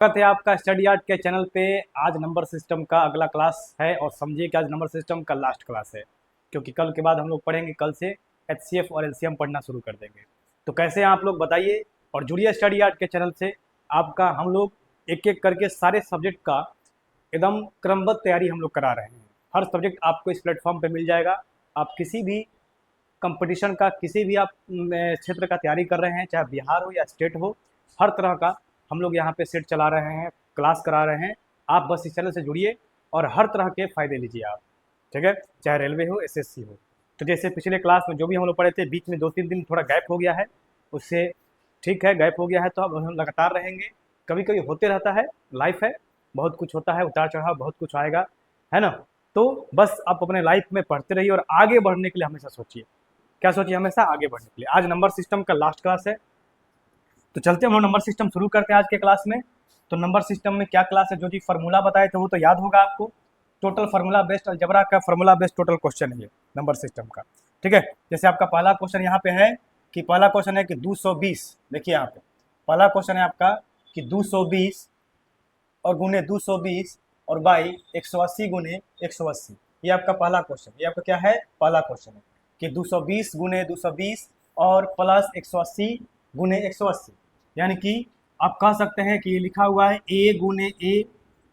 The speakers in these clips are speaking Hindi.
स्वागत है आपका स्टडी आर्ट के चैनल पे। आज नंबर सिस्टम का अगला क्लास है और समझिए कि आज नंबर सिस्टम का लास्ट क्लास है, क्योंकि कल के बाद हम लोग पढ़ेंगे। कल से एचसीएफ और एलसीएम पढ़ना शुरू कर देंगे। तो कैसे हैं आप लोग बताइए, और जुड़िए स्टडी आर्ट के चैनल से। आपका हम लोग एक एक करके सारे सब्जेक्ट का एकदम क्रमबद्ध तैयारी हम लोग करा रहे हैं। हर सब्जेक्ट आपको इस प्लेटफॉर्म पर मिल जाएगा। आप किसी भी कंपटीशन का, किसी भी आप क्षेत्र का तैयारी कर रहे हैं, चाहे बिहार हो या स्टेट हो, हर तरह का हम लोग यहाँ पे सेट चला रहे हैं, क्लास करा रहे हैं। आप बस इस चैनल से जुड़िए और हर तरह के फ़ायदे लीजिए आप, ठीक है, चाहे रेलवे हो, एसएससी हो। तो जैसे पिछले क्लास में जो भी हम लोग पढ़े थे, बीच में 2-3 दिन थोड़ा गैप हो गया है, उससे ठीक है, गैप हो गया है तो अब हम लगातार रहेंगे। कभी कभी होते रहता है, लाइफ है, बहुत कुछ होता है, उतार चढ़ाव बहुत कुछ आएगा, है ना। तो बस आप अपने लाइफ में पढ़ते रहिए और आगे बढ़ने के लिए हमेशा सोचिए। क्या सोचिए? हमेशा आगे बढ़ने के लिए। आज नंबर सिस्टम का लास्ट क्लास है, तो चलते हम लोग नंबर सिस्टम शुरू करते हैं आज के क्लास में। तो नंबर सिस्टम में क्या क्लास है, जो जी फार्मूला बताए थे वो तो याद होगा आपको। टोटल फार्मूला बेस्ड अलजेब्रा का फार्मूला बेस्ड टोटल क्वेश्चन है ये नंबर सिस्टम का, ठीक है। जैसे आपका पहला क्वेश्चन यहाँ पे है कि पहला क्वेश्चन है कि 220, देखिए यहाँ पे पहला क्वेश्चन है आपका कि 220 और गुने 220 और बाई 180 गुने 180। ये आपका पहला क्वेश्चन, ये आपका क्या है, पहला क्वेश्चन है कि 220 गुने 220 और प्लस 180 गुने 180। यानी कि आप कह सकते हैं कि ये लिखा हुआ है a गुने a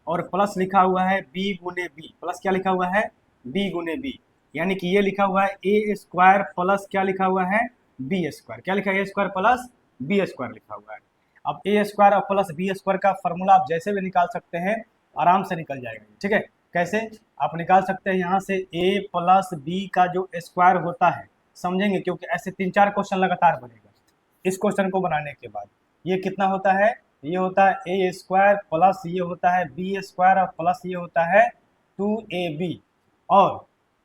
और प्लस लिखा हुआ है b गुने b। प्लस क्या लिखा हुआ है, b गुने b। यानी कि ये लिखा हुआ है a स्क्वायर प्लस क्या लिखा हुआ है, b स्क्वायर। क्या लिखा है, a square plus b square लिखा हुआ है। अब a स्क्वायर और प्लस b स्क्वायर का फॉर्मूला आप जैसे भी निकाल सकते हैं, आराम से निकल जाएगा, ठीक है। कैसे आप निकाल सकते हैं, यहाँ से a प्लस b का जो स्क्वायर होता है, समझेंगे क्योंकि ऐसे 3-4 क्वेश्चन लगातार बनेगा। इस क्वेश्चन को बनाने के बाद ये कितना होता है, ये होता है ए स्क्वायर प्लस ये होता है बी स्क्वायर और प्लस ये होता है 2ab।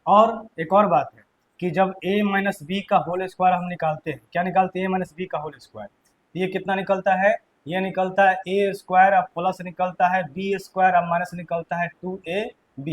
और एक और बात है कि जब a माइनस बी का होल स्क्वायर हम निकालते हैं, क्या निकालते हैं, a माइनस बी का होल स्क्वायर, ये कितना निकलता है, ये निकलता है a स्क्वायर और प्लस निकलता है b स्क्वायर और माइनस निकलता है 2ab।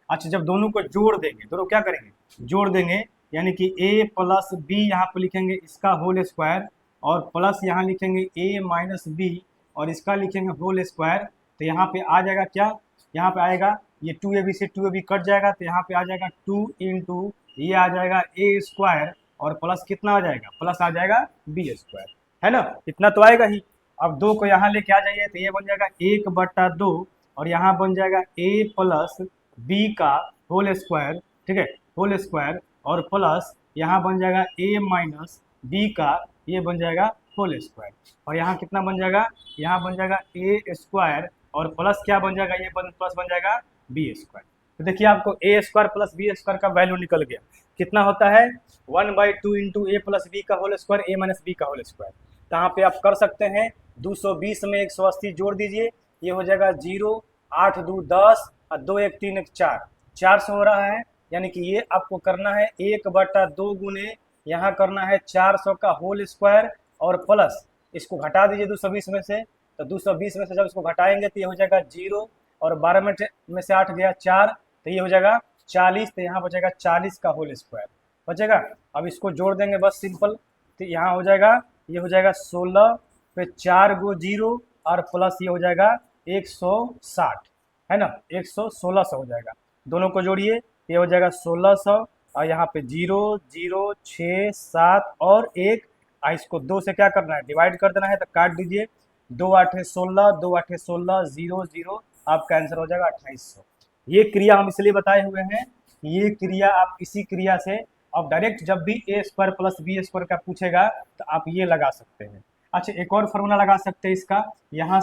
अच्छा, जब दोनों को जोड़ देंगे, दोनों क्या करेंगे, जोड़ देंगे, यानी कि a प्लस बी यहाँ पे लिखेंगे इसका होल स्क्वायर और प्लस यहाँ लिखेंगे a माइनस बी और इसका लिखेंगे होल स्क्वायर। तो यहाँ पे आ जाएगा क्या, यहाँ पे आएगा ये 2ab से 2ab कट जाएगा, तो यहाँ पे आ जाएगा 2 इंटू ये आ जाएगा a स्क्वायर और प्लस कितना आ जाएगा, प्लस आ जाएगा b स्क्वायर, है ना। इतना तो आएगा ही। अब 2 को यहाँ लेके आ जाइए तो ये बन जाएगा 1/2 और यहाँ बन जाएगा a प्लस b का होल स्क्वायर, ठीक है, होल स्क्वायर और प्लस यहाँ बन जाएगा a माइनस b का, ये बन जाएगा होल स्क्वायर। और यहाँ कितना बन जाएगा, यहाँ बन जाएगा a स्क्वायर और प्लस क्या बन जाएगा, ये प्लस बन जाएगा b स्क्वायर। तो देखिए आपको a square plus b square का वैल्यू निकल गया। कितना होता है, 1/2 इंटू a प्लस b का whole square, a minus b का होल स्क्वायर। तो यहाँ पे आप कर सकते हैं 220 में 180 जोड़ दीजिए, ये हो जाएगा 0, 8 2 10 और 2 1 3 1 4, 400 हो रहा है। यानी कि ये आपको करना है 1/2 गुने यहाँ करना है 400 का होल स्क्वायर और प्लस इसको घटा दीजिए 220 में से। तो 220 में से जब इसको घटाएंगे तो ये हो जाएगा 0 और 12 में से 8 गया 4, तो ये हो जाएगा 40। तो यहाँ बचेगा 40 का होल स्क्वायर बचेगा। अब इसको जोड़ देंगे बस सिंपल, तो यहाँ हो जाएगा, ये हो जाएगा 16 पे 4 गो 0 और प्लस ये हो जाएगा 160, है ना, 1600 हो जाएगा। दोनों को जोड़िए, ये हो जाएगा 1600 और यहाँ पे 0 0 6 7 और 1। इसको 2 से क्या करना है, डिवाइड कर देना है, तो काट दीजिए, 2 8 16, 2 8 16, 0 0, आपका आंसर हो जाएगा 2800। ये क्रिया हम इसलिए बताए हुए हैं, ये क्रिया आप इसी क्रिया से अब डायरेक्ट जब भी a square plus b square का पूछेगा तो आप ये लगा सकते हैं। अच्छा, एक और फॉर्मूला लगा सकते हैं इसका, यहाँ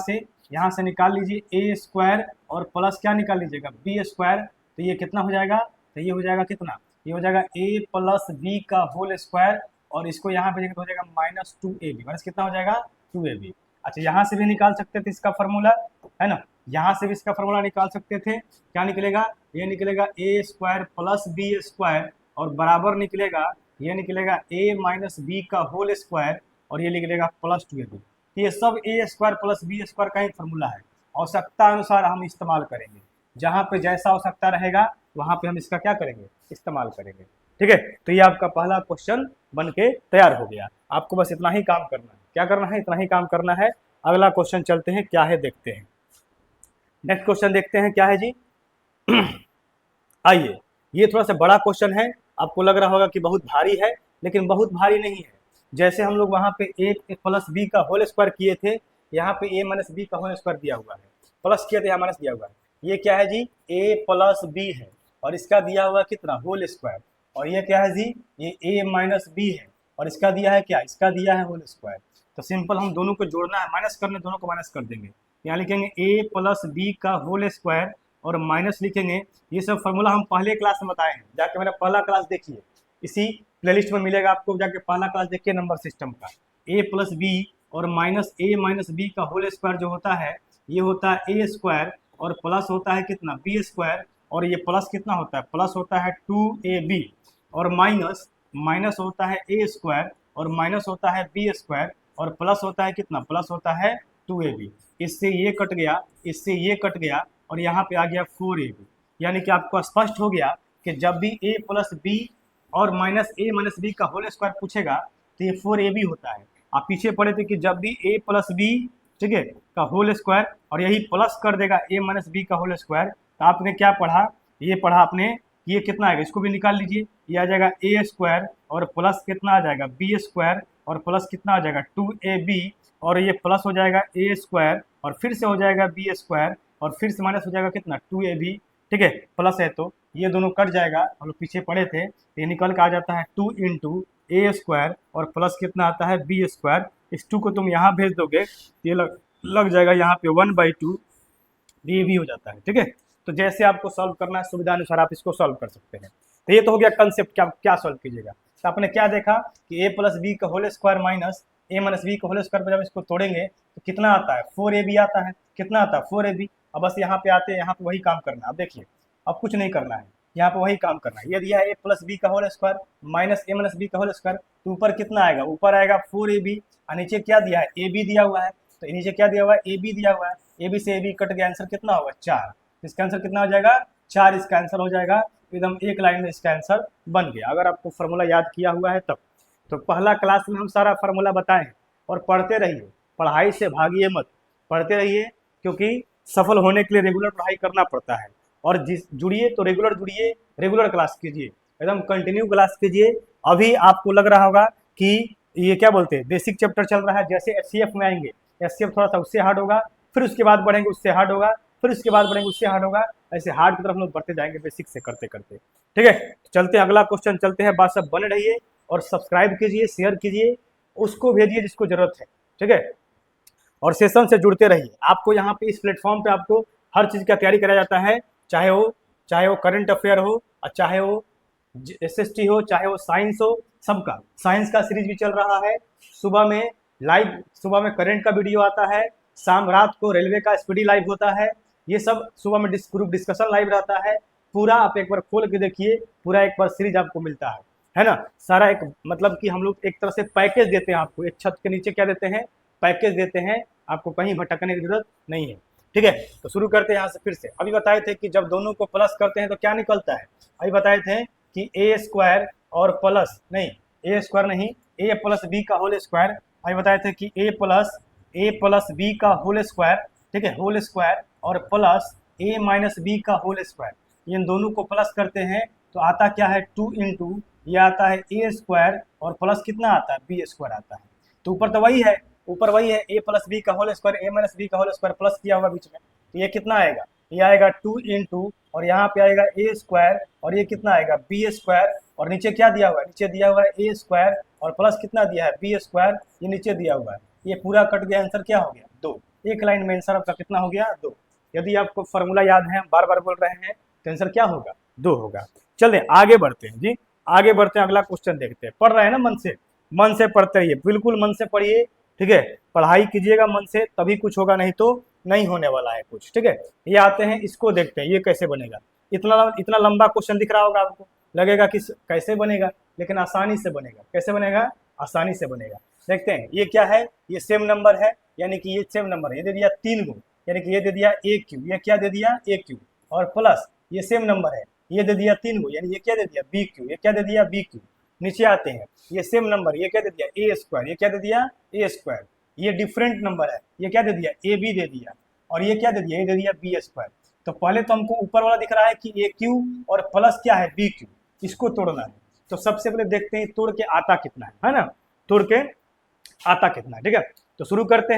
से निकाल लीजिए a स्क्वायर और प्लस क्या निकाल लीजिएगा, b स्क्वायर। तो ये कितना हो जाएगा, तो ये हो जाएगा कितना, ये हो जाएगा a प्लस b का होल स्क्वायर और इसको यहाँ पे हो जाएगा माइनस 2ab, माइनस कितना हो जाएगा 2ab। अच्छा, यहाँ से भी निकाल सकते थे इसका फॉर्मूला, है ना, यहाँ से भी इसका फॉर्मूला निकाल सकते थे। क्या निकलेगा, ये निकलेगा a square plus b square और बराबर निकलेगा, ये निकलेगा a माइनस b का होल स्क्वायर और ये निकलेगा प्लस 2ab। ये सब a square plus b square का ही फॉर्मूला है, आवश्यकता अनुसार हम इस्तेमाल करेंगे। जहाँ पे जैसा आवश्यकता रहेगा वहाँ पे हम इसका क्या करेंगे, इस्तेमाल करेंगे, ठीक है। तो ये आपका पहला क्वेश्चन बन के तैयार हो गया। आपको बस इतना ही काम करना है, क्या करना है, इतना ही काम करना है। अगला क्वेश्चन चलते हैं, क्या है देखते हैं। नेक्स्ट क्वेश्चन देखते हैं क्या है जी। आइए, ये थोड़ा सा बड़ा क्वेश्चन है, आपको लग रहा होगा कि बहुत भारी है, लेकिन बहुत भारी नहीं है। जैसे हम लोग वहाँ पे ए प्लस बी का होल स्क्वायर किए थे, यहाँ पे ए माइनस बी का होल स्क्वायर दिया हुआ है, प्लस किया था यहाँ माइनस दिया हुआ है। ये क्या है जी, ए प्लस बी है और इसका दिया हुआ कितना, होल स्क्वायर। और ये क्या है जी, ये ए माइनस बी है और इसका दिया है क्या, इसका दिया है होल स्क्वायर। तो सिंपल हम दोनों को जोड़ना है, माइनस करने, दोनों को माइनस कर देंगे। यहाँ लिखेंगे ए प्लस बी का होल स्क्वायर और माइनस लिखेंगे। ये सब फॉर्मूला हम पहले क्लास में बताए हैं, जाके मेरा पहला क्लास देखिए, इसी प्लेलिस्ट में मिलेगा आपको, जाके पहला क्लास देखिए नंबर सिस्टम का। ए प्लस बी और माइनस ए माइनस बी का होल स्क्वायर जो होता है, ये होता है ए स्क्वायर और प्लस होता है कितना, बी स्क्वायर। और ये प्लस कितना होता है, प्लस होता है 2ab और माइनस माइनस होता है ए स्क्वायर और माइनस होता है बी स्क्वायर और प्लस होता है कितना, प्लस होता है 2ab। इससे ये कट गया, इससे ये कट गया और यहाँ पे आ गया 4ab। यानी कि आपको स्पष्ट हो गया कि जब भी a प्लस बी और माइनस ए माइनस बी का होल स्क्वायर पूछेगा तो ये 4ab होता है। आप पीछे पढ़े थे कि जब भी a प्लस बी, ठीक है, का होल स्क्वायर और यही प्लस कर देगा a माइनस बी का होल स्क्वायर, तो आपने क्या पढ़ा, ये पढ़ा आपने, ये कितना आएगा, इसको भी निकाल लीजिए। ये आ जाएगा ए स्क्वायर और प्लस कितना आ जाएगा, बी स्क्वायर और प्लस कितना आ जाएगा 2ab और ये प्लस हो जाएगा ए स्क्वायर और फिर से हो जाएगा बी स्क्वायर और फिर से माइनस हो जाएगा कितना, 2ab। ठीक है, प्लस है तो ये दोनों कट जाएगा, हम लोग पीछे पढ़े थे, ये निकल के आ जाता है 2 इंटू ए स्क्वायर और प्लस कितना आता है, बी स्क्वायर। इस 2 को तुम यहाँ भेज दोगे, ये लग जाएगा यहाँ पे 1/2, ये भी हो जाता है। ठीक है, तो जैसे आपको सॉल्व करना है सुविधा अनुसार आप इसको सॉल्व कर सकते हैं। तो ये तो हो गया कंसेप्ट, क्या क्या सॉल्व कीजिएगा। तो आपने क्या देखा कि ए प्लस बी का होल स्क्वायर माइनस ए माइनस बी का होल स्क्वायर पर जब इसको तोड़ेंगे तो कितना आता है, 4ab आता है। कितना आता है, 4ab। अब बस यहाँ पे आते हैं, यहाँ पे वही काम करना है। अब देखिए, अब कुछ नहीं करना है, यहाँ पे वही काम करना है। ये दिया है ए प्लस बी का होल स्क्वायर माइनस ए माइनस बी का होल स्क्वायर, तो ऊपर कितना आएगा, ऊपर आएगा 4ab और नीचे क्या दिया है, ए बी दिया हुआ है। तो नीचे क्या दिया हुआ है, ए बी दिया हुआ है, ए बी से ए बी कट गया, आंसर कितना होगा, 4। इसका आंसर कितना हो जाएगा, 4 इसका आंसर हो जाएगा। एकदम एक लाइन में इसका आंसर बन गया, अगर आपको फार्मूला याद किया हुआ है तब। तो पहला क्लास में हम सारा फार्मूला बताएं और पढ़ते रहिए, पढ़ाई से भागिए मत, पढ़ते रहिए, क्योंकि सफल होने के लिए रेगुलर पढ़ाई करना पड़ता है। और जिस जुड़िए तो रेगुलर जुड़िए, रेगुलर क्लास कीजिए, एकदम कंटिन्यू क्लास कीजिए। अभी आपको लग रहा होगा कि ये क्या बोलते हैं, बेसिक चैप्टर चल रहा है, जैसे एचसीएफ में आएंगे, एचसीएफ थोड़ा सा उससे हार्ड होगा, फिर उसके बाद बढ़ेंगे उससे हार्ड होगा, फिर उसके बाद बढ़ेंगे उससे हार्ड होगा, ऐसे हार्ड की तरफ हम लोग बढ़ते जाएंगे बेसिक से करते करते। ठीक है, चलते हैं अगला क्वेश्चन, चलते हैं। बात सब बने रहिए और सब्सक्राइब कीजिए, शेयर कीजिए, उसको भेजिए जिसको जरूरत है। ठीक है, और सेशन से जुड़ते रहिए। आपको यहाँ पे इस प्लेटफॉर्म पे आपको हर चीज़ का तैयारी कराया जाता है, चाहे वो करंट अफेयर हो और चाहे वो एसएसटी हो, चाहे वो साइंस हो, सबका। साइंस का सीरीज भी चल रहा है, सुबह में लाइव, सुबह में करंट का वीडियो आता है, शाम रात को रेलवे का स्पीडी लाइव होता है, ये सब सुबह में ग्रुप डिस्कशन लाइव रहता है। पूरा आप एक बार खोल के देखिए, पूरा एक बार सीरीज आपको मिलता है ना, सारा एक, मतलब कि हम लोग एक तरह से पैकेज देते हैं आपको, एक छत के नीचे क्या देते हैं, पैकेज देते हैं, आपको कहीं भटकने की जरूरत नहीं है। ठीक है, तो शुरू करते हैं यहाँ से फिर से। अभी बताए थे कि जब दोनों को प्लस करते हैं तो क्या निकलता है, अभी बताए थे कि ए स्क्वायर और प्लस नहीं, ए स्क्वायर नहीं, ए प्लस बी का होल स्क्वायर। अभी बताए थे कि ए प्लस बी का होल स्क्वायर, ठीक है, होल स्क्वायर और प्लस ए माइनस बी का होल स्क्वायर, इन दोनों को प्लस करते हैं तो आता क्या है, 2 इंटू ये आता है ए स्क्वायर और प्लस कितना आता है, बी स्क्वायर आता है। तो ऊपर तो वही है, ऊपर वही है, ए प्लस बी का होल स्क्वायर ए माइनस बी का होल स्क्वायर प्लस किया हुआ बीच में, तो ये कितना आएगा, ये आएगा 2 इंटू और यहाँ पे आएगा ए स्क्वायर और ये कितना आएगा, बी स्क्वायर और नीचे क्या दिया हुआ है, नीचे दिया हुआ है ए स्क्वायर और प्लस कितना दिया है, बी स्क्वायर, ये नीचे दिया हुआ है, ये पूरा कट गया, आंसर क्या हो गया, 2। एक लाइन में आंसर आपका कितना हो गया, 2। यदि आपको फार्मूला याद है, बार बार बोल रहे हैं, तो आंसर क्या होगा, 2 होगा। चलिए आगे बढ़ते हैं जी, आगे बढ़ते हैं, अगला क्वेश्चन देखते हैं। पढ़ रहे हैं ना, मन से पढ़ते रहिए, बिल्कुल मन से पढ़िए। ठीक है, पढ़ाई कीजिएगा मन से, तभी कुछ होगा, नहीं तो नहीं होने वाला है कुछ। ठीक है, ये आते हैं, इसको देखते हैं ये कैसे बनेगा। इतना लंबा क्वेश्चन दिख रहा होगा आपको, लगेगा कि कैसे बनेगा, लेकिन आसानी से बनेगा। कैसे बनेगा, आसानी से बनेगा। देखते हैं, ये क्या है, ये सेम नंबर है, यानी कि ये सेम नंबर है, ये दे दिया 3 गो, यानी कि ये दे दिया ए क्यू, ये क्या दे दिया, ए क्यू, और प्लस ये सेम नंबर है, ये दे दिया 3 गो, यानी ये क्या दे दिया, बी क्यू, ये क्या दे दिया, बी क्यू। नीचे आते हैं, ये सेम नंबर, ये क्या दे दिया, ए स्क्वायर, ये क्या दे दिया, ए स्क्वायर। ये डिफरेंट नंबर है, ये क्या दे दिया, ए बी दे दिया। और ये क्या दे दिया, ये दे दिया बी स्क्वायर। तो पहले तो हमको ऊपर वाला दिख रहा है कि ए क्यू और प्लस क्या है बी क्यू, इसको तोड़ना है। तो सबसे पहले देखते हैं तोड़ के आता कितना है ना, तोड़ के आता कितना है। ठीक है, तो शुरू करते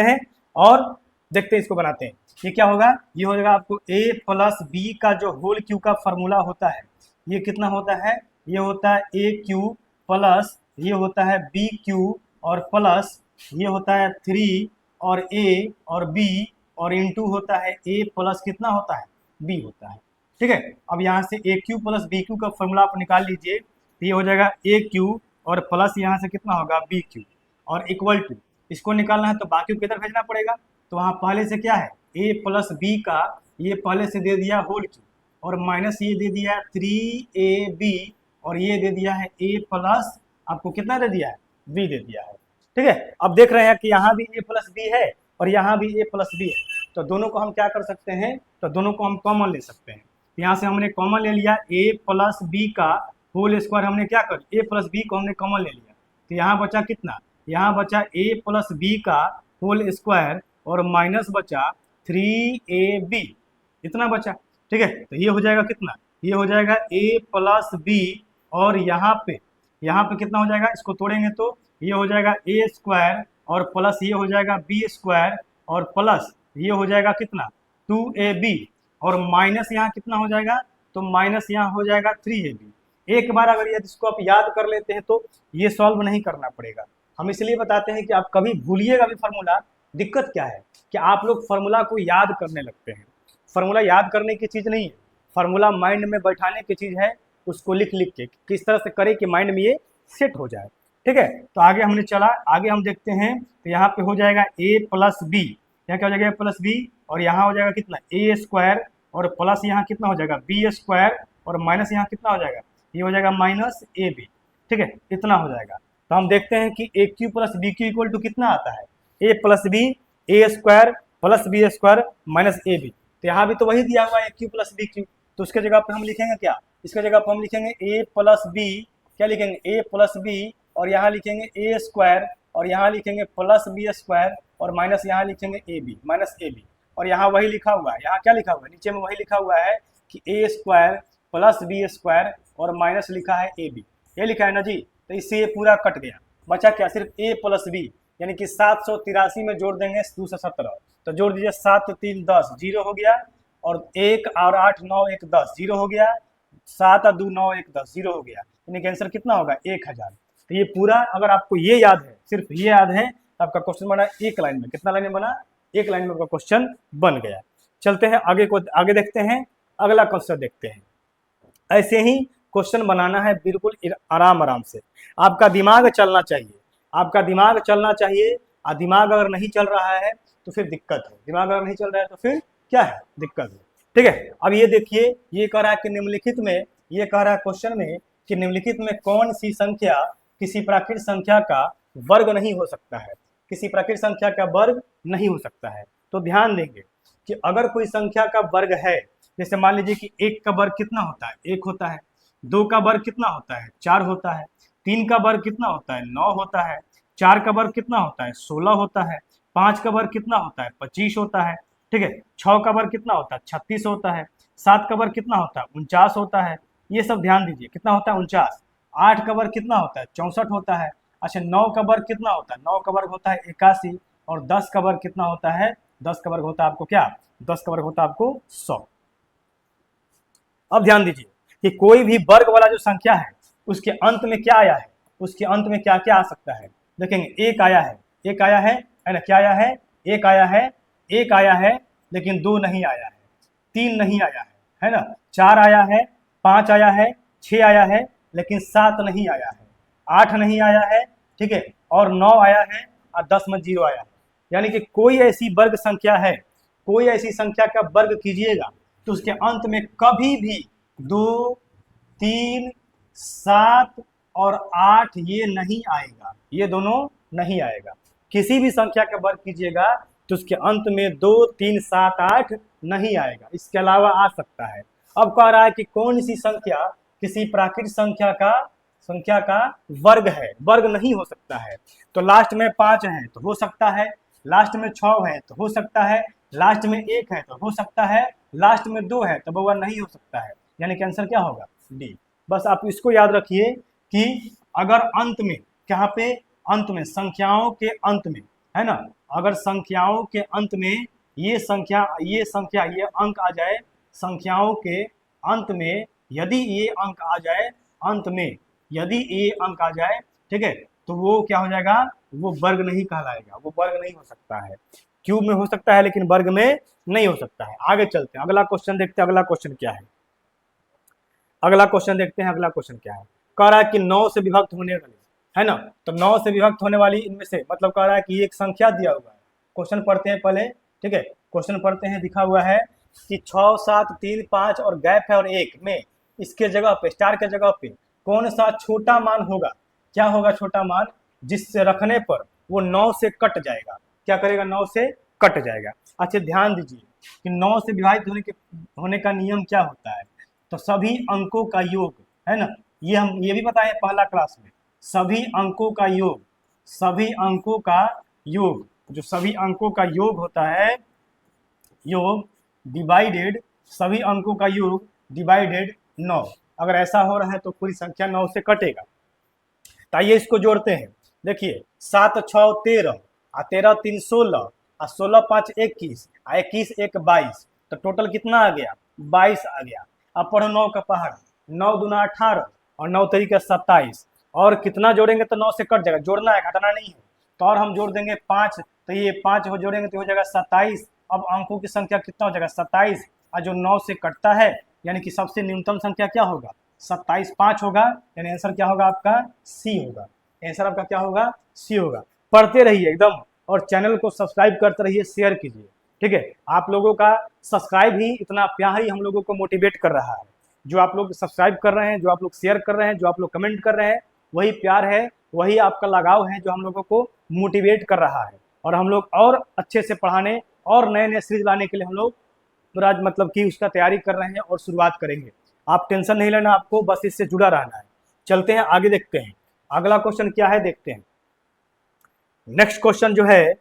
हैं और देखते हैं, इसको बनाते हैं। ये क्या होगा, ये हो जाएगा आपको a प्लस बी का जो होल क्यू का फॉर्मूला होता है, ये कितना होता है, ये होता है ए क्यू प्लस ये होता है बी क्यू और प्लस ये होता है 3 और a और b और इंटू होता है a प्लस कितना होता है b होता है। ठीक है, अब यहाँ से ए क्यू प्लस बी क्यू का फॉर्मूला आप निकाल लीजिए, तो ये हो जाएगा ए क्यू और प्लस यहाँ से कितना होगा बी क्यू और इक्वल टू, इसको निकालना है तो बाकी को किधर भेजना पड़ेगा, तो वहाँ पहले से क्या है a प्लस बी का ये पहले से दे दिया होल क्यू और माइनस ये दे दिया 3ab और ये दे दिया है a प्लस आपको कितना दे दिया है b दे दिया है। ठीक है, अब देख रहे हैं कि यहाँ भी a प्लस बी है और यहाँ भी a प्लस बी है, तो दोनों को हम क्या कर सकते हैं, तो दोनों को हम कॉमन ले सकते हैं। यहाँ से हमने कॉमन ले लिया a प्लस बी का होल स्क्वायर, हमने क्या कर a प्लस बी को हमने कॉमन ले लिया, तो यहाँ बचा कितना, यहाँ बचा a प्लस बी का होल स्क्वायर और माइनस बचा 3ab, इतना बचा। ठीक है, तो ये हो जाएगा कितना, ये हो जाएगा a प्लस बी और यहाँ पे कितना हो जाएगा, इसको तोड़ेंगे तो ये हो जाएगा a स्क्वायर और प्लस ये हो जाएगा b स्क्वायर और प्लस ये हो जाएगा कितना 2ab और माइनस यहाँ कितना हो जाएगा, तो माइनस यहाँ हो जाएगा 3ab। एक बार अगर यदि इसको आप याद कर लेते हैं तो ये सॉल्व नहीं करना पड़ेगा। हम इसलिए बताते हैं कि आप कभी भूलिएगा भी फार्मूला, दिक्कत क्या है कि आप लोग फार्मूला को याद करने लगते हैं। फार्मूला याद करने की चीज़ नहीं है, फार्मूला माइंड में बैठाने की चीज़ है, उसको लिख के किस तरह से करें कि माइंड में ये सेट हो जाए। ठीक है, तो आगे हमने चला, आगे हम देखते हैं, तो यहाँ पे हो जाएगा a प्लस बी, यहाँ क्या हो जाएगा प्लस बी और यहाँ हो जाएगा कितना a स्क्वायर और प्लस यहाँ कितना हो जाएगा b स्क्वायर और माइनस यहाँ कितना हो जाएगा, ये हो जाएगा माइनस ab। ठीक है, इतना हो जाएगा। तो हम देखते हैं कि a cube plus b cube equal to कितना आता है, a plus b A square plus B square minus A b. तो यहाँ भी तो वही दिया हुआ है ए क्यू प्लस बी क्यू, तो उसके जगह पर हम लिखेंगे क्या, इसके जगह पर हम लिखेंगे a प्लस बी, क्या लिखेंगे a प्लस बी और यहाँ लिखेंगे a स्क्वायर और यहाँ लिखेंगे प्लस बी स्क्वायर और माइनस यहाँ लिखेंगे A B minus A B और यहाँ वही लिखा हुआ है, यहाँ क्या लिखा हुआ है, नीचे में वही लिखा हुआ है कि a square plus B square और माइनस लिखा है ए बी, ये लिखा है ना जी। तो इससे ये पूरा कट गया, बचा क्या सिर्फ a प्लस बी, यानी कि 783 में जोड़ देंगे 217, तो जोड़ दीजिए 7 3 10 जीरो हो गया और 1 और 8 9 1 10 जीरो हो गया, 7 और 2 9 1 10 जीरो हो गया, यानी कि आंसर कितना होगा 1000। तो ये पूरा अगर आपको ये याद है, सिर्फ ये याद है, तो आपका क्वेश्चन बना एक लाइन में, कितना लाइन में बना, एक लाइन में आपका क्वेश्चन बन गया। चलते हैं आगे देखते हैं, अगला क्वेश्चन देखते हैं। ऐसे ही क्वेश्चन बनाना है बिल्कुल आराम से, आपका दिमाग चलना चाहिए, आपका दिमाग चलना चाहिए। और दिमाग अगर नहीं चल रहा है तो फिर दिक्कत है, दिमाग अगर नहीं चल रहा है तो फिर क्या है, दिक्कत है। ठीक है, अब ये देखिए, ये कह रहा है कि निम्नलिखित में, ये कह रहा है क्वेश्चन में कि निम्नलिखित में कौन सी संख्या किसी प्राकृत संख्या का वर्ग नहीं हो सकता है, किसी प्राकृत संख्या का वर्ग नहीं हो सकता है। तो ध्यान देंगे कि अगर कोई संख्या का वर्ग है, जैसे मान लीजिए कि 1 का वर्ग कितना होता है, 1 होता है, 2 का वर्ग कितना होता है, 4 होता है, 3 का वर्ग कितना होता है, 9 होता है, 4 का वर्ग कितना होता है, 16 होता है, 5 का वर्ग कितना होता है, 25 होता है। ठीक है, 6 का वर्ग कितना होता है, 36 होता है, 7 का वर्ग कितना होता है, 49 होता है। ये सब ध्यान दीजिए, कितना होता है 49। 8 का वर्ग कितना होता है, 64 होता है। अच्छा, 9 का वर्ग कितना होता है, 9 का वर्ग होता है 81 और 10 का वर्ग कितना होता है, 10 का वर्ग होता है आपको क्या, 10 का वर्ग होता है आपको 100। अब ध्यान दीजिए कि कोई भी वर्ग वाला जो संख्या है उसके अंत में क्या आया है, उसके अंत में क्या क्या आ सकता है, देखेंगे 1 आया है, 1 आया है ना, क्या आया है, 1 आया है, 1 आया है लेकिन 2 नहीं आया है, 3 नहीं आया है ना, 4 आया है, 5 आया है, 6 आया है लेकिन 7 नहीं आया है, 8 नहीं आया है, ठीक है, और 9 आया है और 10 में 0 आया है। यानी कि कोई ऐसी वर्ग संख्या है, कोई ऐसी संख्या का वर्ग कीजिएगा तो उसके अंत में कभी भी 2, 3, 7 और 8 ये नहीं आएगा, ये दोनों नहीं आएगा। किसी भी संख्या का वर्ग कीजिएगा तो उसके अंत में 2, 3, 7, 8 नहीं आएगा, इसके अलावा आ सकता है। अब कह रहा है कि कौन सी संख्या किसी प्राकृत संख्या का वर्ग है, वर्ग नहीं हो सकता है। तो लास्ट में 5 है तो हो सकता है, लास्ट में 6 है तो हो सकता है, लास्ट में 1 है तो हो सकता है, लास्ट में 2 है तो वह नहीं हो सकता है, यानी कि आंसर क्या होगा, डी। बस आप इसको याद रखिए कि अगर अंत में, क्या पे, अंत में, संख्याओं के अंत में, है ना, अगर संख्याओं के अंत में ये संख्या ये अंक आ जाए, संख्याओं के अंत में यदि ये अंक आ जाए, अंत में यदि ये अंक आ जाए, ठीक है, तो वो क्या हो जाएगा, वो वर्ग नहीं कहलाएगा, वो वर्ग नहीं हो सकता है। क्यूब में हो सकता है लेकिन वर्ग में नहीं हो सकता है। आगे चलते हैं, अगला क्वेश्चन देखते हैं, अगला क्वेश्चन क्या है, अगला क्वेश्चन देखते हैं, अगला क्वेश्चन क्या है। कह रहा है कि 9 से विभक्त होने वाली, है ना, तो 9 से विभक्त होने वाली इनमें से, मतलब कह रहा है कि एक संख्या दिया हुआ है। क्वेश्चन पढ़ते हैं पहले, ठीक है, क्वेश्चन पढ़ते हैं, दिखा हुआ है कि 6, 7, 3, 5 और गैप है और 1 में, इसके जगह पे, स्टार के जगह पे कौन सा छोटा मान होगा, क्या होगा छोटा मान, जिससे रखने पर वो 9 से कट जाएगा, क्या करेगा, 9 से कट जाएगा। अच्छा ध्यान दीजिए कि 9 से विभाजित होने का नियम क्या होता है, तो सभी अंकों का योग, है ना, ये हम ये भी बताए पहला क्लास में, सभी अंकों का योग, सभी अंकों का योग, जो सभी अंकों का योग होता है, योग डिवाइडेड, सभी अंकों का योग डिवाइडेड 9, अगर ऐसा हो रहा है तो पूरी संख्या 9 से कटेगा। तो आइए इसको जोड़ते हैं, देखिए 7, 6, 13 और 13, 3, 16 और 16, 5, 21 और 21, 1, 22, तो टोटल कितना आ गया, 22 आ गया। अब पढ़ो 9 का पहाड़, 9 दूना 18 और 9 तरीके 27, और कितना जोड़ेंगे तो 9 से कट जाएगा, जोड़ना है घटाना नहीं है, तो और हम जोड़ देंगे 5, तो ये 5 हो जोड़ेंगे तो हो जाएगा 27। अब अंकों की संख्या कितना हो जाएगा, 27, और जो 9 से कटता है यानी कि सबसे न्यूनतम संख्या क्या होगा, 27, 5 होगा, यानी आंसर क्या होगा आपका, सी होगा, आंसर आपका क्या होगा, सी होगा। पढ़ते रहिए एकदम, और चैनल को सब्सक्राइब करते रहिए, शेयर कीजिए, ठीक है, आप लोगों का सब्सक्राइब ही इतना प्यार ही हम लोगों को मोटिवेट कर रहा है, जो आप लोग सब्सक्राइब कर रहे हैं, जो आप लोग शेयर कर रहे हैं, जो आप लोग कमेंट कर रहे हैं, वही प्यार है, वही आपका लगाव है जो हम लोगों को मोटिवेट कर रहा है, और हम लोग और अच्छे से पढ़ाने और नए नए सीरीज लाने के लिए हम लोग पूरा मतलब कि उसका तैयारी कर रहे हैं और शुरुआत करेंगे। आप टेंशन नहीं लेना, आपको बस इससे जुड़ा रहना है। चलते हैं आगे, देखते हैं अगला क्वेश्चन क्या है, देखते हैं। नेक्स्ट क्वेश्चन जो है,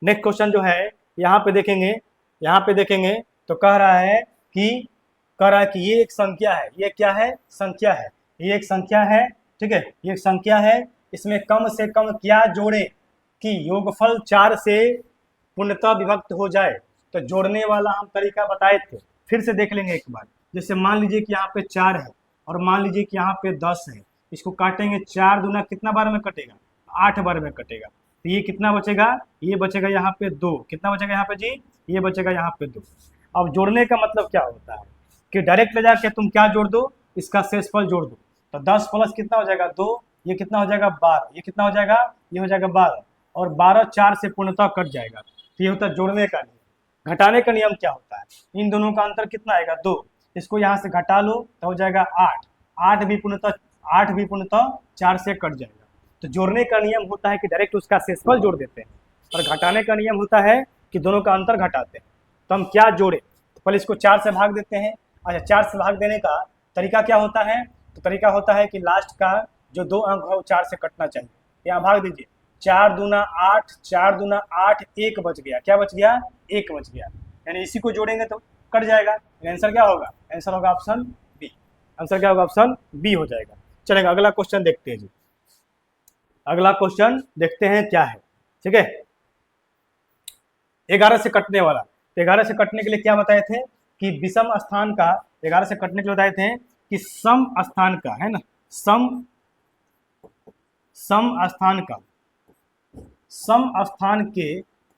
नेक्स्ट क्वेश्चन जो है यहाँ पे देखेंगे, यहाँ पे देखेंगे तो कह रहा है कि ये एक संख्या है, ये क्या है, संख्या है, ये एक संख्या है, ठीक है, ये एक संख्या है, इसमें कम से कम क्या जोड़े कि योगफल 4 से पूर्णतः विभक्त हो जाए। तो जोड़ने वाला हम तरीका बताए थे, फिर से देख लेंगे एक बार। जैसे मान लीजिए कि यहाँ पे 4 है और मान लीजिए कि यहाँ पे 10 है, इसको काटेंगे, 4 दूना कितना बार में कटेगा, 8 बार में कटेगा, तो ये कितना बचेगा, ये बचेगा यहाँ पे 2, कितना बचेगा यहाँ पे जी, ये बचेगा यहाँ पे 2। अब जोड़ने का मतलब क्या होता है कि डायरेक्ट ले जाके तुम क्या जोड़ दो, इसका शेषफल जोड़ दो, तो 10 प्लस कितना हो जाएगा 2, ये कितना हो जाएगा 12, ये कितना हो जाएगा, ये हो जाएगा 12, और 12 4 से पूर्णतः कट जाएगा। तो ये होता है जोड़ने का नियम। घटाने का नियम क्या होता है, इन दोनों का अंतर कितना आएगा 2, इसको यहाँ से घटा लो तो हो जाएगा 8, 8 भी पूर्णतः 4 से कट जाएगा। तो जोड़ने का नियम होता है कि डायरेक्ट उसका शेषफल जोड़ देते हैं, और घटाने का नियम होता है कि दोनों का अंतर घटाते हैं। तो हम क्या जोड़े, तो पहले इसको 4 से भाग देते हैं। अच्छा 4 से भाग देने का तरीका क्या होता है, तो तरीका होता है कि लास्ट का जो 2 अंक है वो 4 से कटना चाहिए। यहाँ भाग दीजिए, 4 दूना 8, 4 दूना 8, 1 बच गया, क्या बच गया, 1 बच गया, यानी इसी को जोड़ेंगे तो कट जाएगा। आंसर क्या होगा, आंसर होगा ऑप्शन बी, आंसर क्या होगा, ऑप्शन बी हो जाएगा। चलेगा अगला क्वेश्चन देखते हैं जी, अगला क्वेश्चन देखते हैं क्या है, ठीक है। 11 से कटने वाला, तो 11 से कटने के लिए क्या बताए थे कि विषम स्थान का, 11 से कटने के लिए बताए थे कि सम स्थान का, है ना, सम स्थान का, सम स्थान के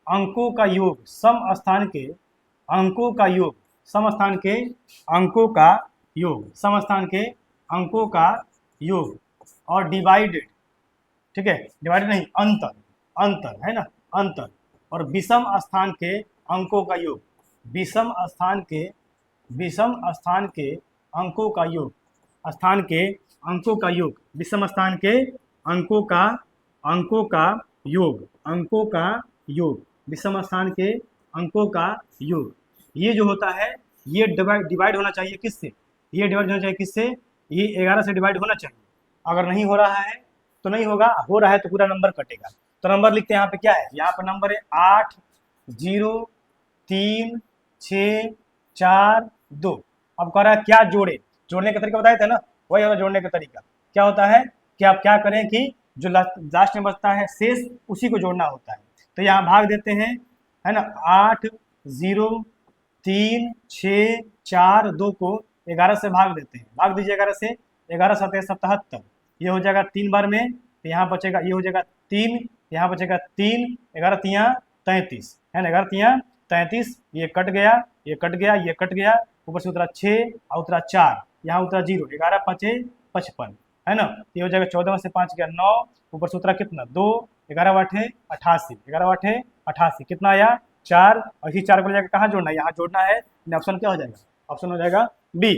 अंकों का योग, सम स्थान के अंकों का योग, सम स्थान के अंकों का योग, सम स्थान के अंकों का योग, और डिवाइडेड, ठीक है, डिवाइडेड नहीं, अंतर, अंतर है ना, अंतर, और विषम स्थान के अंकों का योग, विषम स्थान के अंकों का योग, स्थान के अंकों का योग, विषम स्थान के अंकों का योग, अंकों का योग, विषम स्थान के अंकों का योग, ये जो होता है ये डिवाइड होना चाहिए किससे, ये डिवाइड होना चाहिए किससे, ये 11 से डिवाइड होना चाहिए। अगर नहीं हो रहा है तो नहीं होगा, हो रहा है तो पूरा नंबर कटेगा। तो नंबर लिखते हैं यहाँ पे क्या है, यहाँ पे नंबर है 8 0 3 6 4 2। अब कह रहा है क्या जोड़े, जोड़ने का तरीका बताया था ना, वही होगा जोड़ने का तरीका। क्या होता है कि आप क्या करें कि जो लास्ट में बचता है शेष उसी को जोड़ना होता है। तो यहाँ भाग देते हैं, है ना, 8 0 3 6 4 2 को 11 से भाग देते हैं, भाग दीजिए 11 से, 11 7 77, ये हो जाएगा 3 बार में, तो यहाँ बचेगा, ये हो जाएगा 3, यहाँ बचेगा 3, 11 3 33, है ना, 11 3 33, ये कट गया, ये कट गया, ये कट गया, ऊपर से उतरा 6 और उतरा 4, यहाँ उतरा 0, 11 5 55, है ना, ये हो जाएगा 14 में से 5 गया 9, ऊपर से उतरा कितना 2, 11 8 88, 11 8 88, कितना आया 4, और इसी 4 को ले जाकर कहाँ जोड़ना है, यहाँ जोड़ना है, ऑप्शन क्या हो जाएगा, ऑप्शन हो जाएगा बी।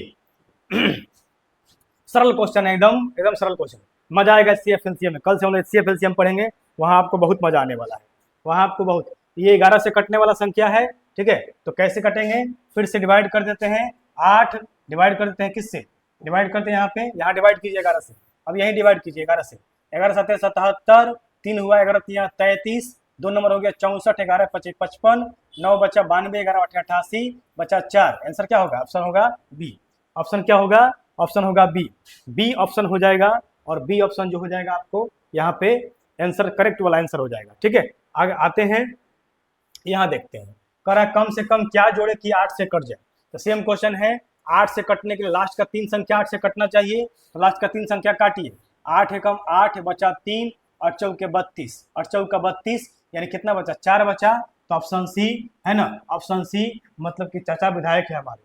सरल क्वेश्चन है, एकदम एकदम सरल क्वेश्चन, मजा आएगा एचसीएफ एलसीएम में। कल से हम लोग एचसीएफ एलसीएम पढ़ेंगे, वहाँ आपको बहुत मजा आने वाला है, वहाँ आपको बहुत। ये 11 से कटने वाला संख्या है, ठीक है, तो कैसे कटेंगे, फिर से डिवाइड कर देते हैं, 8 डिवाइड कर देते हैं, किससे डिवाइड करते हैं, यहाँ पे, यहाँ डिवाइड कीजिए 11 से, अब यही डिवाइड कीजिए 11 से, 11 7 77, 3 हुआ 11 3 33, 2 नंबर हो गया 64, 11 5 55, 9 बचा 92, 11 8 88, बचा 4, आंसर क्या होगा, ऑप्शन होगा बी। ऑप्शन क्या होगा, ऑप्शन होगा बी, बी ऑप्शन हो जाएगा, और बी ऑप्शन जो हो जाएगा आपको यहाँ पे आंसर करेक्ट वाला आंसर हो जाएगा, ठीक है। आगे आते हैं, यहाँ देखते हैं, कह रहा है कम से कम क्या जोड़े कि 8 से कट जाए। तो सेम क्वेश्चन है, 8 से कटने के लिए लास्ट का 3 संख्या 8 से कटना चाहिए, तो लास्ट का 3 संख्या काटिए, 8 एकम 8 बचा 3, 8 चौके 32, 8 चौका 32, यानी कितना बचा 4 बचा, तो ऑप्शन सी, है ना, ऑप्शन सी मतलब कि चाचा विधायक है हमारे,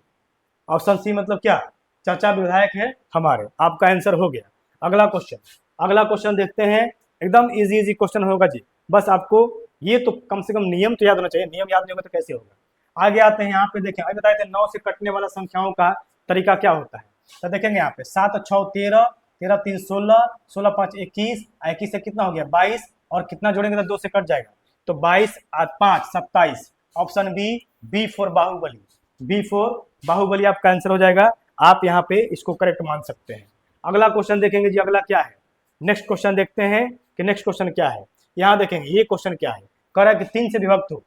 ऑप्शन सी मतलब क्या, चाचा विधायक है हमारे, आपका आंसर हो गया। अगला क्वेश्चन, अगला क्वेश्चन देखते हैं, एकदम इजी इजी क्वेश्चन होगा जी, बस आपको ये तो कम से कम नियम तो याद होना चाहिए, नियम याद नहीं होगा तो कैसे होगा। आगे आते हैं, यहाँ पे देखें, अभी बताए थे 9 से कटने वाला संख्याओं का तरीका क्या होता है, तो देखेंगे यहाँ पे 7 6 13, 13 3 16, 16 5 21, 21 से कितना हो गया 22, और कितना जोड़ेंगे तो 2 से कट जाएगा, तो 22 5 27, option B, B for Baahubali, B for Baahubali आपका आंसर हो जाएगा, आप यहाँ पे इसको करेक्ट मान सकते हैं। अगला क्वेश्चन देखेंगे जी, अगला क्या है, नेक्स्ट क्वेश्चन देखते हैं कि नेक्स्ट क्वेश्चन क्या है। यहाँ देखेंगे ये क्वेश्चन क्या है, कह रहा है कि 3 से विभक्त हो,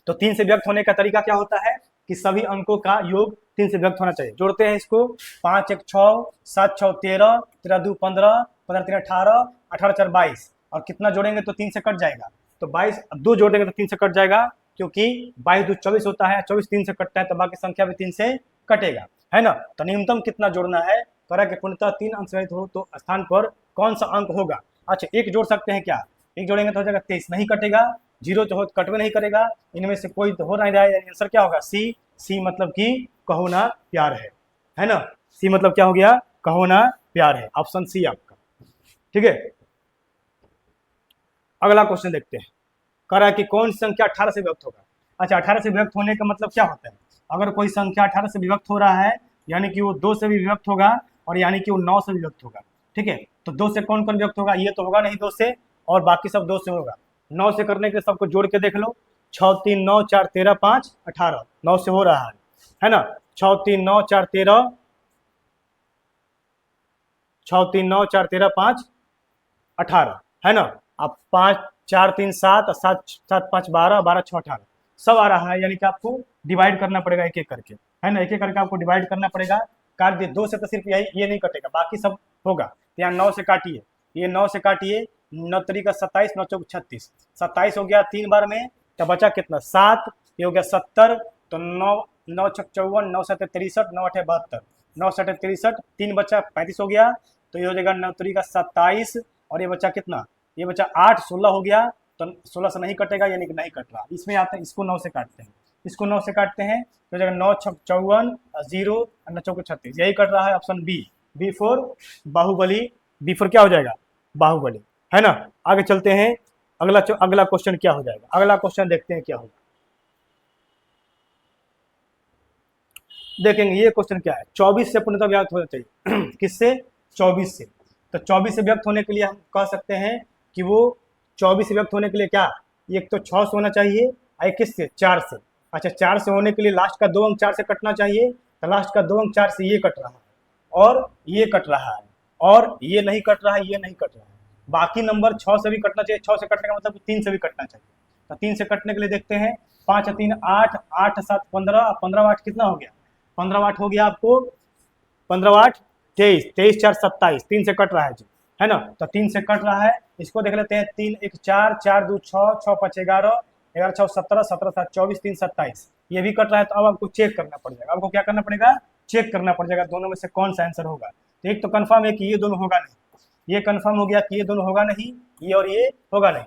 तो 3 से विभक्त होने का तरीका क्या होता है कि सभी अंकों का योग 3 से विभक्त होना चाहिए। जोड़ते हैं इसको, 5 1 6, 7 6 13, 13 2 15, 15 3 18, 18 4 22, और कितना जोड़ेंगे तो 3 से कट जाएगा, तो 22 2 जोड़ देंगे तो 3 से कट जाएगा, क्योंकि 22 2 24 होता है, 24 3 से कटता है, तो बाकी संख्या भी 3 से कटेगा, है ना। तो न्यूनतम कितना जोड़ना है, कह कि पूर्णतः 3 अंक सहित हो तो स्थान पर कौन सा अंक होगा। अच्छा, एक जोड़ सकते हैं क्या, एक जोड़ेंगे तो हो जाएगा 23, नहीं कटेगा, 0 तो हो कटवे नहीं करेगा, इनमें से कोई तो हो नहीं रहा है, आंसर क्या होगा सी, सी मतलब कि कहो ना प्यार है ना, सी मतलब क्या हो गया, कहो ना प्यार है, ऑप्शन सी आपका, ठीक है। अगला क्वेश्चन देखते हैं, कह रहा है कि कौन सी संख्या 18 से विभक्त होगा। अच्छा, 18 से विभक्त होने का मतलब क्या होता है, अगर कोई संख्या 18 से विभक्त हो रहा है, यानी कि वो 2 से भी विभक्त होगा, और यानी कि वो 9 से विभक्त होगा, ठीक है। तो 2 से कौन कौन विभक्त होगा, ये तो होगा नहीं 2 से, और बाकी सब 2 से होगा। 9 से करने के लिए सबको जोड़ के देख लो, 6 3 9 4 13 5 18, 9 से हो रहा है ना, 6 3 9 4 13, 6 3 9 4 13 5 18, है ना। अब 5 4 3 7, 7 7 5 12, 12 6 18 सब आ रहा है, यानी कि आपको डिवाइड करना पड़ेगा एक एक करके, है ना, एक एक करके आपको डिवाइड करना पड़ेगा। काट दिए, 2 से तो सिर्फ यही ये नहीं कटेगा, बाकी सब होगा। तो यहाँ 9 से काटिए, ये 9 से काटिए, 9 तरीका 27, 9 चौक 36, 27 हो गया 3 बार में, तो बचा कितना 7, ये हो गया 70, तो 9 9 छक 54, 9 7 63, 9 8 72, 9 7 63, 3 बचा 35 हो गया, तो ये हो जाएगा 9 तरीका 27, और ये बचा कितना, ये बचा 8, 16 हो गया, तो 16 से नहीं कटेगा, यानी कि नहीं कट रहा। इसमें आते हैं, इसको 9 से काटते हैं, इसको 9 से काटते हैं, तो जगह 9 छक 54, 0 और 9 चौक 36, यही कट रहा है, option B, B for Baahubali, B for क्या हो जाएगा बाहुबली, है ना। आगे चलते हैं, अगला क्वेश्चन क्या हो जाएगा, अगला क्वेश्चन देखते हैं क्या होगा। देखेंगे ये क्वेश्चन क्या है, 24 से पूर्णतः व्यक्त होना चाहिए किससे, 24 से। तो 24 से व्यक्त होने के लिए हम कह सकते हैं कि वो 24 से व्यक्त होने के लिए क्या, एक तो 6 से होना चाहिए, और किससे 4 से। अच्छा, 4 से होने के लिए लास्ट का 2 अंक 4 से कटना चाहिए, तो लास्ट का 2 अंक 4 से ये कट रहा है, और ये कट रहा है, और ये नहीं कट रहा है, ये नहीं कट रहा है, बाकी नंबर 6 से भी कटना चाहिए, 6 से कटने का मतलब 3 से भी कटना चाहिए। तो 3 से कटने के लिए देखते हैं, 5 3 8, 8 7 15, 15 8 कितना हो गया, 15 8 हो गया आपको, 15 8 23, 23 4 27, 3 से कट रहा है जी, है ना। तो 3 से कट रहा है, इसको देख लेते हैं, 3 1 4, 4 2 6, 6 5 11, 11 6 17, 17 7 24, 3 27, ये भी कट रहा है। तो अब आपको चेक करना पड़ जाएगा, आपको क्या करना पड़ेगा, चेक करना पड़ जाएगा दोनों में से कौन सा आंसर होगा। तो एक तो कंफर्म है कि ये दोनों होगा नहीं, ये कंफर्म हो गया कि ये दोनों होगा नहीं, ये और ये होगा नहीं,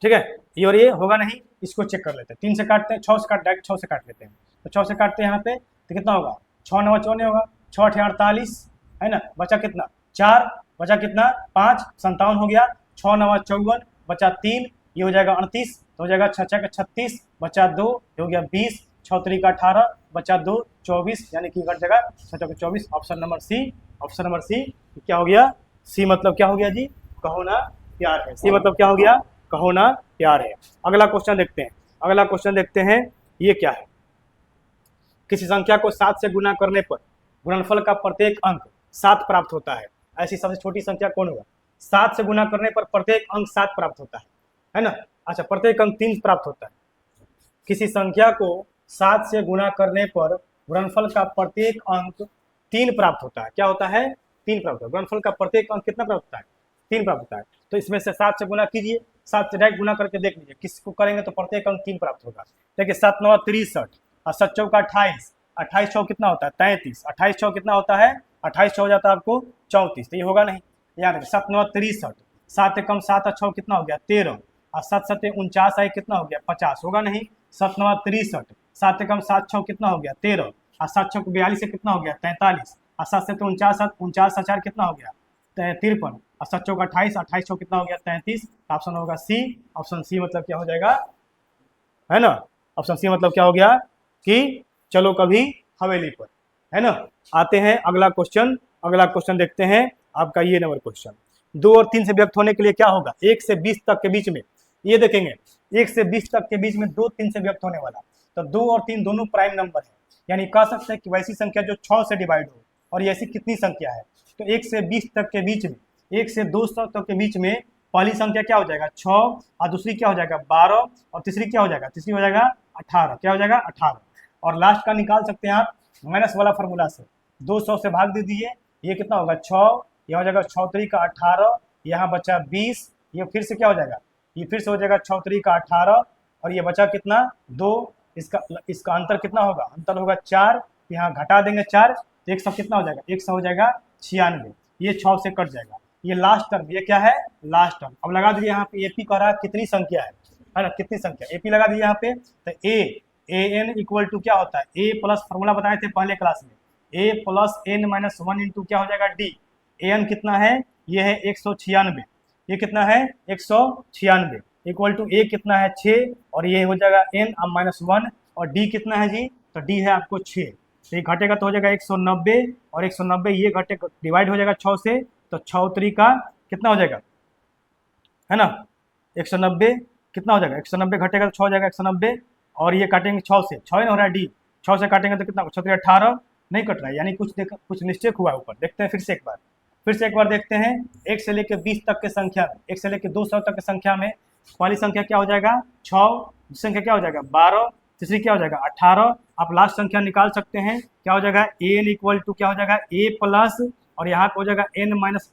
ठीक है, ये और ये होगा नहीं, इसको चेक कर लेते हैं। 3 से काटते हैं, 6 से काट, डायरेक्ट 6 से काट लेते हैं। तो 6 से काटते हैं यहाँ पे, तो कितना होगा, 6 9 54 होगा, 6 8 48, है ना, बचा कितना 4, बचा कितना 5, 57 हो गया, 6 9 54, बचा 3, ये हो जाएगा 38, तो हो जाएगा 6 6 36, बचा 2, ये हो गया 20, 6 3 18, बचा 2 24, यानी कि कट जाएगा 6 6 24, option number C, option number C क्या हो गया, सी मतलब क्या हो गया जी, कहो ना प्यार है, सी मतलब क्या हो गया, कहो ना प्यार है। अगला क्वेश्चन देखते हैं, अगला क्वेश्चन देखते हैं, ये क्या है, किसी संख्या को 7 से गुना करने पर गुणनफल का प्रत्येक अंक 7 प्राप्त होता है, ऐसी सबसे छोटी संख्या कौन होगा। 7 से गुना करने पर प्रत्येक अंक 7 प्राप्त होता है ना। अच्छा, प्रत्येक अंक 3 प्राप्त होता है। किसी संख्या को 7 से गुना करने पर गुणनफल का प्रत्येक अंक 3 प्राप्त होता है, क्या होता है, 3 प्राप्त होता है। गुणनफल का प्रत्येक अंक कितना प्राप्त होता है, 3 प्राप्त होता है। तो इसमें से 7 से गुना कीजिए, 7 से डायरेक्ट गुना करके देख लीजिए, किसको करेंगे तो प्रत्येक अंक 3 प्राप्त होगा। देखिए 7 9 63, और 7 चौका 28, 28 6 कितना होता है 33, 28 6 कितना होता है, 28 6 हो जाता है आपको 34, तो ये होगा नहीं। याद रखिए 7 9 63, 7 कम 7 6 कितना हो गया 13, और 7 7 49 आई कितना हो गया 50, होगा नहीं। 7 9 63, 7 कम 7 6 कितना हो गया 13, और 7 6 42 से कितना हो गया 43, और 7 से 49 49 4 कितना हो गया 53, और 7 चौक 28, 28 6 कितना हो गया 33, ऑप्शन होगा सी। ऑप्शन सी मतलब क्या हो जाएगा, है ना, ऑप्शन सी मतलब क्या हो गया कि चलो कभी हवेली पर, है ना। आते हैं अगला क्वेश्चन, अगला क्वेश्चन देखते हैं आपका ये नंबर क्वेश्चन। 2 और 3 से व्यक्त होने के लिए क्या होगा, 1 से 20 तक के बीच में, ये देखेंगे 1 से 20 तक के बीच में 2 3 से व्यक्त होने वाला, तो 2 और 3 दोनों प्राइम नंबर है, यानी कह सकते हैं कि वैसी संख्या जो 6 से डिवाइड हो, और ये ऐसी कितनी संख्या है, तो 1 से 20 तक के बीच में, 1 से 200 तक के बीच में पहली संख्या क्या हो जाएगा 6, और दूसरी क्या हो जाएगा 12, और तीसरी क्या हो जाएगा, तीसरी हो जाएगा 18, क्या हो जाएगा 18, और लास्ट का निकाल सकते हैं आप माइनस वाला फॉर्मूला से, 200 से भाग दे दीजिए, ये कितना होगा 6, यह हो जाएगा 6 3 का 18, यहाँ बचा 20, ये फिर से क्या हो जाएगा, ये फिर से हो जाएगा 6 3 का 18, और ये बचा कितना 2, इसका अंतर कितना होगा, अंतर होगा 4, यहाँ घटा देंगे 4, तो 100 कितना हो जाएगा, 100 हो जाएगा 96, ये 6 से कट जाएगा। ये लास्ट टर्म, ये क्या है लास्ट टर्म। अब लगा दीजिए यहाँ पे एपी कह रहा है कितनी संख्या है ना, कितनी संख्या, एपी लगा दीजिए यहाँ पे, तो ए एन इक्वल टू क्या होता है, ए प्लस फॉर्मूला बताए थे पहले क्लास में, ए प्लस एन माइनस 1 इंटू क्या हो जाएगा डी। ए एन कितना है, ये है 196, ये कितना है 196, इक्वल टू ए कितना है 6, और ये हो जाएगा एन अब माइनस 1, और डी कितना है जी, तो डी है आपको 6, तो ये घटेगा तो हो जाएगा 190, और 190 ये घटे डिवाइड हो जाएगा 6 से, तो 6 3 का कितना हो जाएगा, है ना 190, कितना हो जाएगा 190 घटेगा तो 6 हो जाएगा 190, और ये काटेंगे 6 से, 6 ही हो रहा है डी, 6 से काटेंगे तो कितना 6 3 18, नहीं कट रहा है, यानी कुछ मिस्टेक हुआ है ऊपर। देखते हैं फिर से एक बार देखते हैं, 1 से लेकर 20 तक के संख्या में, 1 से लेकर 200 तक की संख्या में पहली संख्या क्या हो जाएगा 6, दूसरी संख्या क्या हो जाएगा 12, तीसरी क्या हो जाएगा 18, आप लास्ट संख्या निकाल सकते हैं, क्या हो जाएगा ए एन इक्वल टू क्या हो जाएगा ए प्लस, और यहाँ पे हो जाएगा एन माइनस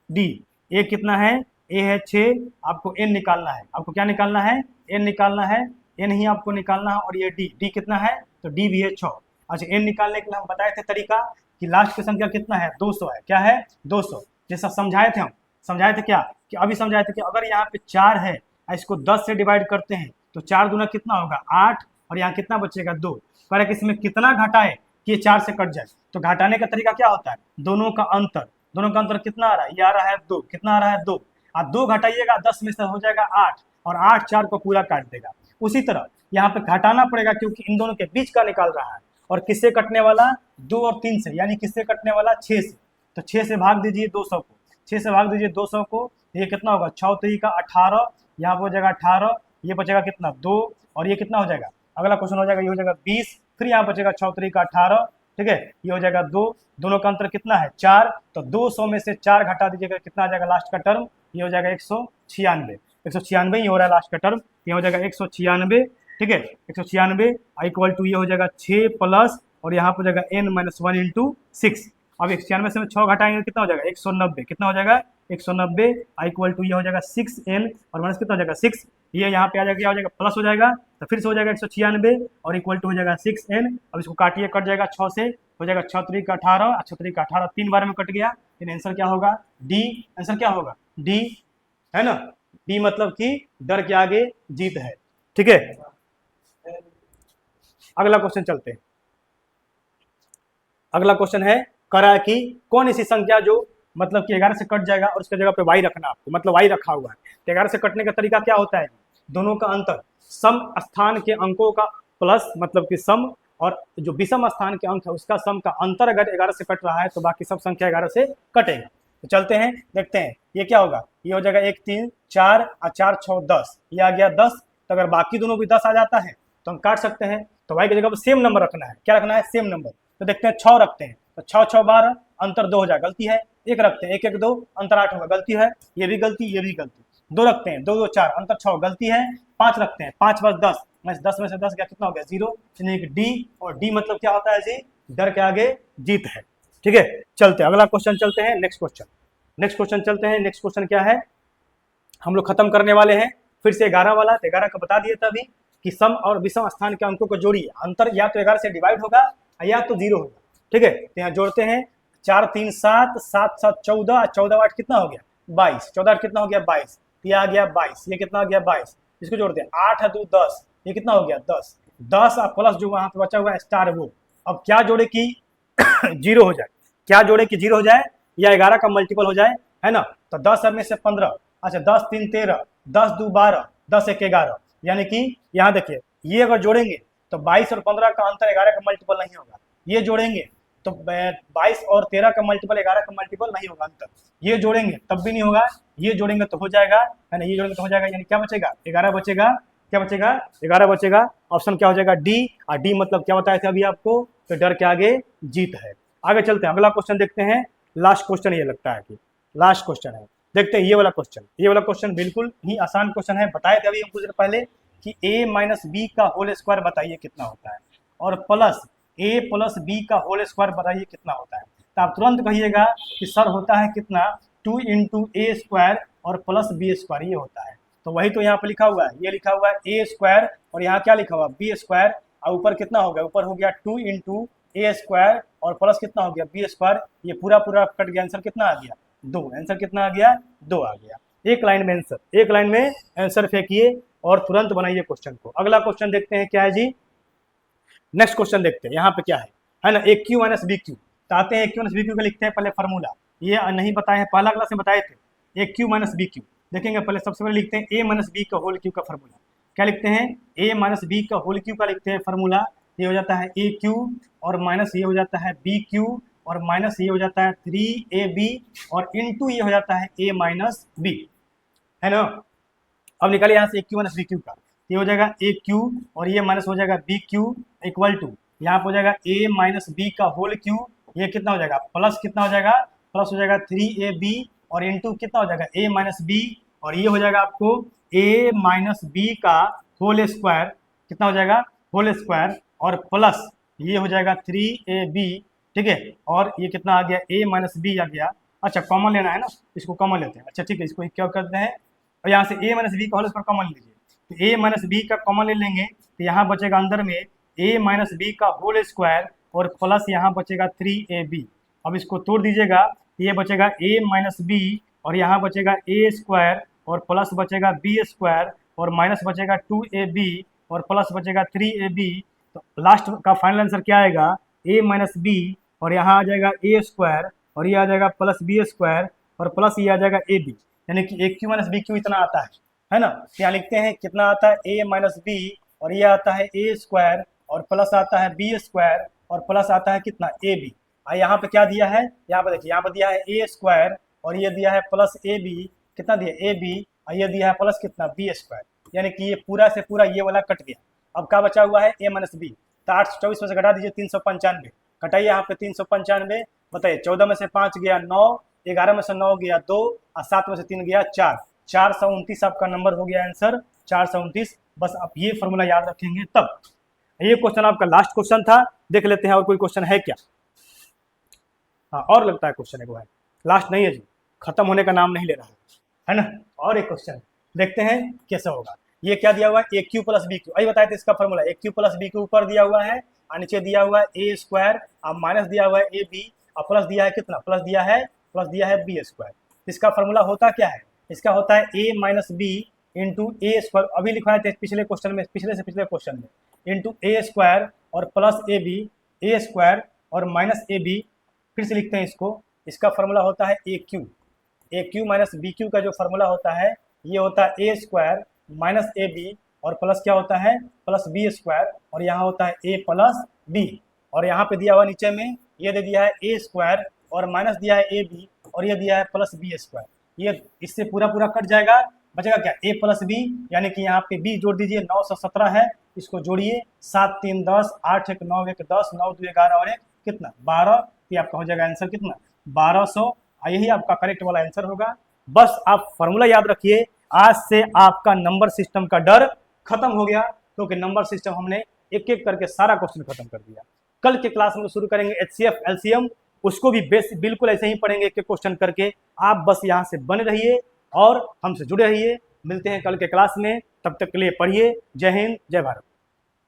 डी। ए कितना है, ए है 6, आपको एन निकालना है, आपको क्या निकालना है, एन निकालना है, एन ही आपको निकालना है, और ये डी कितना है, तो डी भी है 6। अच्छा, एन निकालने के लिए हम बताए थे तरीका कि लास्ट की संख्या कितना है 200 है, क्या है 200, जैसा समझाए थे हम, समझाए थे क्या कि अभी समझाए थे कि अगर यहाँ पे 4 है, इसको 10 से डिवाइड करते हैं तो 4 दूना कितना होगा 8, और यहाँ कितना बचेगा 2, कह रहे कि इसमें कितना घटाए कि ये 4 से कट जाए, तो घटाने का तरीका क्या होता है, दोनों का अंतर कितना आ रहा है, ये आ रहा है 2, कितना आ रहा है 2, आप 2 घटाइएगा 10 में से हो जाएगा 8, और 8 4 को पूरा काट देगा। उसी तरह यहाँ पे घटाना पड़ेगा क्योंकि इन दोनों के बीच का निकाल रहा है, और किससे कटने वाला 2 और 3 से, यानी किससे कटने वाला 6 से, तो 6 से भाग दीजिए 200 को, 6 से भाग दीजिए 200 को, ये कितना होगा 6 3 का 18, यहाँ पे हो जाएगा 18, ये बचेगा कितना 2, और ये कितना हो जाएगा, अगला क्वेश्चन हो जाएगा ये हो जाएगा 20, फिर यहाँ बचेगा 6 3 का 18, ठीक है, ये हो जाएगा 2, दोनों का अंतर कितना है 4, तो 200 में से 4 घटा दीजिएगा, कितना आ जाएगा लास्ट का टर्म, ये हो जाएगा 196, 196 ही हो रहा है लास्ट का टर्म, ये हो जाएगा 196, ठीक है, 196 इक्वल टू ये हो जाएगा 6 प्लस और यहाँ पर हो जाएगा n-1 इंटू 6। अब 196 से 6 घटाएंगे कितना हो जाएगा 190, कितना हो जाएगा 190 इक्वल टू ये हो जाएगा 6n और माइनस कितना हो जाएगा 6, ये यहाँ पे आ जाएगा, क्या हो जाएगा प्लस हो जाएगा, तो फिर से हो जाएगा 196 और इक्वल टू हो जाएगा 6n। अब इसको काटिए, कट जाएगा 6 से, हो जाएगा 6 3 का 18, 6 3 का 18 3 बार में कट गया, फिर आंसर क्या होगा डी, आंसर क्या होगा डी, है ना, डी मतलब कि डर के आगे जीत है, ठीक है। अगला क्वेश्चन चलते हैं। अगला क्वेश्चन है करा कि कौन ऐसी संख्या जो मतलब कि 11 से कट जाएगा और उसके जगह पे y रखना आपको, मतलब y रखा हुआ है, तो 11 से कटने का तरीका क्या होता है, दोनों का अंतर सम स्थान के अंकों का प्लस मतलब कि सम, और जो विषम स्थान के अंक है उसका सम का अंतर अगर 11 से कट रहा है तो बाकी सब संख्या 11 से कटेगा। तो चलते हैं देखते हैं ये क्या होगा, ये हो जाएगा 1 3 4 और 4 6 10, ये आ गया 10, तो अगर बाकी दोनों भी 10 आ जाता है तो हम काट सकते हैं, तो y की जगह पर सेम नंबर रखना है, क्या रखना है सेम नंबर, तो देखते हैं 6 रखते हैं, तो 6 6 12 अंतर 2 हो जाएगा, गलती है, 1 रखते हैं 1 1 2 अंतर 8 होगा, गलती है, ये भी गलती, ये भी गलती, 2 रखते हैं 2 2 4 अंतर 6, गलती है, 5 रखते हैं 5 5 10 में 10 में से 10 गया, कितना हो गया 0, यानी कि डी, और डी मतलब क्या होता है जी, डर के आगे जीत है, ठीक है। चलते हैं अगला क्वेश्चन, चलते हैं नेक्स्ट क्वेश्चन चलते हैं। नेक्स्ट क्वेश्चन क्या है, हम लोग खत्म करने वाले हैं फिर से 11 वाला, तो 11 का बता दिए था अभी कि सम और विषम स्थान के अंकों को जोड़िए, अंतर या तो 11 से डिवाइड होगा या तो 0 होगा, ठीक है। तो यहाँ जोड़ते हैं 4 3 7 7 7 14, 14 8 कितना हो गया 22, 14 8 कितना हो गया 22, ये आ गया 22, ये कितना आ गया 22, इसको जोड़ते हैं 8 2 10, ये कितना हो गया 10, 10 और प्लस जो वहां पे बचा हुआ है स्टार वो, अब क्या जोड़े कि 0 हो जाए, क्या जोड़े कि 0 हो जाए या 11 का मल्टीपल हो जाए, है ना, तो 10 में से 15, अच्छा 10 3 13, 10 2 12, 10 1 11, यानी कि यहाँ देखिए ये अगर जोड़ेंगे तो 22 और 15 का अंतर 11 का मल्टीपल नहीं होगा, ये जोड़ेंगे तो 22 और 13 का मल्टीपल 11 का मल्टीपल नहीं होगा अंतर, ये जोड़ेंगे तब भी नहीं होगा, ये जोड़ेंगे तो हो जाएगा, है ना, ये जोड़ेंगे तो हो जाएगा, यानी क्या बचेगा 11 बचेगा, क्या बचेगा 11 बचेगा, ऑप्शन क्या हो जाएगा डी, और डी मतलब क्या बताया था अभी आपको, तो डर के आगे जीत है। आगे चलते हैं, अगला क्वेश्चन देखते हैं, लास्ट क्वेश्चन ये लगता है कि लास्ट क्वेश्चन है, देखते हैं ये वाला क्वेश्चन बिल्कुल ही आसान क्वेश्चन है, बताए थे अभी हम कुछ देर पहले कि a माइनस बी का होल स्क्वायर बताइए कितना होता है, और प्लस a प्लस बी का होल स्क्वायर बताइए कितना होता है, तो आप तुरंत कहिएगा कि सर होता है कितना 2 इंटू ए स्क्वायर और प्लस बी स्क्वायर, ये होता है, तो वही तो यहाँ पे लिखा हुआ है, ये लिखा हुआ है ए स्क्वायर और यहाँ क्या लिखा हुआ बी स्क्वायर, और ऊपर कितना हो गया, ऊपर हो गया 2 इंटू ए स्क्वायर और प्लस कितना हो गया बी स्क्वायर, ये पूरा पूरा कट गया, आंसर कितना आ गया 2, आंसर कितना आ गया 2 आ गया, एक लाइन में आंसर, एक लाइन में आंसर फेंकिए और तुरंत बनाइए क्वेश्चन को। अगला क्वेश्चन देखते हैं क्या है जी, नेक्स्ट क्वेश्चन देखते हैं यहाँ पे क्या है ना, ए क्यू माइनस बी क्यू, तो आते हैं ए क्यू माइनस बी क्यू का लिखते हैं पहले फार्मूला, ये नहीं बताए हैं, पहला क्लास में बताए थे, ए क्यू माइनस बी क्यू देखेंगे, पहले सबसे पहले लिखते हैं ए माइनस बी का होल क्यू का फार्मूला, क्या लिखते हैं ए माइनस बी का होल क्यू का लिखते हैं फार्मूला, ये हो जाता है ए क्यू और माइनस ये हो जाता है बी क्यू और माइनस ये हो जाता है 3ab और इनटू ये हो जाता है a माइनस बी, है ना। अब निकालिए यहाँ से ए क्यू माइनस बी क्यू का, ये हो जाएगा ए क्यू और ये माइनस हो जाएगा बी क्यू इक्वल टू यहाँ पे हो जाएगा a माइनस बी का होल क्यू, ये कितना हो जाएगा प्लस कितना हो जाएगा, प्लस हो जाएगा 3ab और इनटू कितना हो जाएगा a माइनस बी, और ये हो जाएगा आपको a माइनस बी का होल स्क्वायर, कितना हो जाएगा होल स्क्वायर और प्लस ये हो जाएगा 3ab, ठीक है, और ये कितना आ गया a माइनस बी आ गया, अच्छा कॉमन लेना है ना, इसको कॉमन लेते हैं, अच्छा ठीक है, इसको क्या करते हैं और यहाँ से a माइनस बी का होल स्क्वायर कॉमन लीजिए, तो a माइनस बी का कॉमन ले लेंगे तो यहाँ बचेगा अंदर में a माइनस बी का होल स्क्वायर और प्लस यहाँ बचेगा 3ab, अब इसको तोड़ दीजिएगा, ये बचेगा a माइनस बी और यहाँ बचेगा a स्क्वायर और प्लस बचेगा b स्क्वायर और माइनस बचेगा 2ab और प्लस बचेगा 3ab, तो लास्ट का फाइनल आंसर क्या आएगा a माइनस बी और यहाँ आ जाएगा a स्क्वायर और ये आ जाएगा प्लस b स्क्वायर और प्लस ये आ जाएगा ab, यानी कि a cube minus B Q इतना आता है ना, तो यहाँ लिखते हैं कितना आता है a माइनस बी और ये आता है a स्क्वायर और प्लस आता है b स्क्वायर और प्लस आता है कितना ab, और यहाँ पे क्या दिया है, यहाँ पे देखिए यहाँ पे दिया है a स्क्वायर और ये दिया है प्लस ab, कितना दिया ab और ये दिया है प्लस कितना b स्क्वायर, यानी कि ये पूरा से पूरा ये वाला कट गया, अब क्या बचा हुआ है a माइनस बी, तो 824 में से घटा दीजिए 395, कटाइए यहाँ पे 395, बताइए 14 में से 5 गया 9, 11 में से 9 गया 2 और 7 में से 3 गया 4, 429 आपका नंबर हो गया आंसर 429। बस आप ये फॉर्मूला याद रखेंगे तब। ये क्वेश्चन आपका लास्ट क्वेश्चन था, देख लेते हैं और कोई क्वेश्चन है क्या। हाँ और लगता है क्वेश्चन है, लास्ट नहीं है जी, खत्म होने का नाम नहीं ले रहा है ना। और एक क्वेश्चन देखते हैं कैसे होगा। ये क्या दिया हुआ है, ए क्यू प्लस बी क्यू, अभी बताए थे इसका फॉर्मूला। ए क्यू प्लस बी क्यू ऊपर दिया हुआ है और नीचे दिया हुआ है ए स्क्वायर, अब माइनस दिया हुआ है ए बी और प्लस दिया है कितना, प्लस दिया है बी स्क्वायर। इसका फॉर्मूला होता क्या है, इसका होता है ए minus B into A square, अभी लिखवाए थे पिछले क्वेश्चन में, पिछले से पिछले क्वेश्चन में, इंटू ए स्क्वायर और plus A B, A square और माइनस ए बी। फिर से लिखते हैं इसको, इसका फॉर्मूला होता है ए क्यू माइनस बी क्यू का जो फॉर्मूला होता है ये होता है A square minus A B और प्लस क्या होता है, प्लस बी स्क्वायर, और यहाँ होता है ए प्लस बी, और यहाँ पे दिया हुआ नीचे में ये दे दिया है ए स्क्वायर और माइनस दिया है ए बी और ये दिया है प्लस बी स्क्वायर। ये इससे पूरा पूरा कट जाएगा, बचेगा क्या, ए प्लस बी, यानी कि यहाँ पे बी जोड़ दीजिए, 917 है, इसको जोड़िए, 7 3 10, 8 1 9 1 10, 9 2 11 और 1 कितना 12, ये आपका हो जाएगा आंसर कितना 1200। यही आपका करेक्ट वाला आंसर होगा। बस आप फॉर्मूला याद रखिए, आज से आपका नंबर सिस्टम का डर खत्म हो गया, क्योंकि नंबर सिस्टम हमने एक एक करके सारा क्वेश्चन खत्म कर दिया। कल के क्लास में शुरू करेंगे एचसीएफ एलसीएम, उसको भी बेसिक बिल्कुल ऐसे ही पढ़ेंगे एक एक क्वेश्चन करके। आप बस यहाँ से बने रहिए और हमसे जुड़े रहिए। मिलते हैं कल के क्लास में, तब तक के लिए पढ़िए। जय हिंद, जय भारत।